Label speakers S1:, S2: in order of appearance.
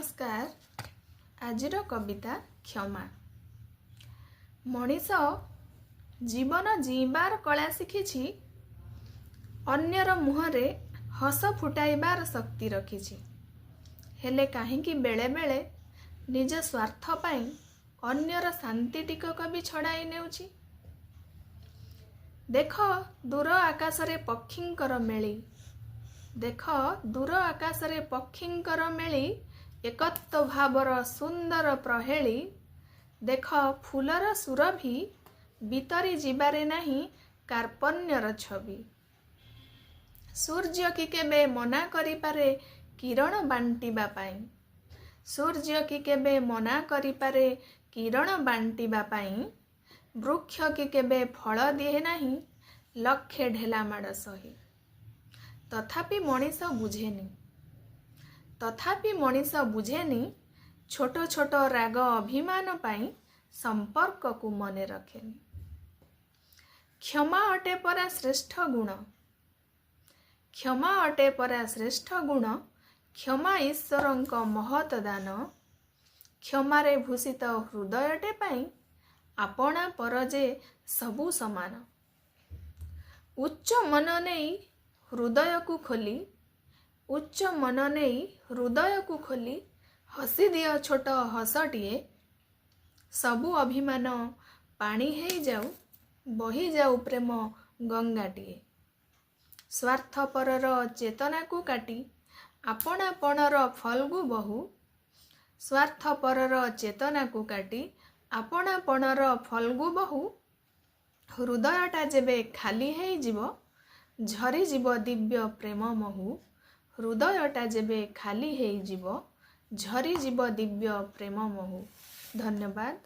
S1: नमस्कार। आजिर कविता क्षमा। मनीष जीवन जीवार कला शिखिछि, अन्यर मुहरे हस फुटाइबार शक्ति रखिछि। हेले काहींकि बेले बेले निज स्वार्थ पाई अन्यर शांति टिकक भी छड़ाई नेउछि। देख दूर आकाशरे पक्षींकर मेली, देख दूर आकाशरे पक्षींकर मेली, एकत्व भावर सुंदर प्रहेली। देख फूलर सुरभि बितरी जीवारे नहीं कार्पण्यर छवि। सूर्य की केबे मना करि पारे किरण बांटिबा पाई, सूर्य की केबे मना करि पारे किरण बांटिबा पाई। वृक्ष की केबे फल दिए नहीं लक्षे ढेला माड़ सही। तथापि मनीष बुझेनी, तथापि मनीष बुझेनी, छोट छोट राग अभिमान पाई संपर्क को मने रखेनी। क्षमा अटे परा श्रेष्ठ गुण, क्षमा अटे परा श्रेष्ठ गुण। क्षमा ईश्वरंक महत दान, क्षमारे भूषित हृदयटे पाई आपणा पर जे सबु समान। उच्च मन नहीं हृदय को खोली, उच्च मन नहीं हृदय को खोली, हसी दियो छोट हसटिए। सबु अभिमान पानी है जाऊ, बही जाऊ प्रेम गंगाटिए। स्वार्थपरर चेतना को काटी आपणापणर फल्गु बहु, स्वार्थपरर चेतना को काटी आपणापणर फल्गु बहु। हृदयटा जेबे खाली है जीव, झरी जीव दिव्य प्रेम महु। हृदयटा जेबे खाली है जीव, झरी जीव दिव्य प्रेम महु। धन्यवाद।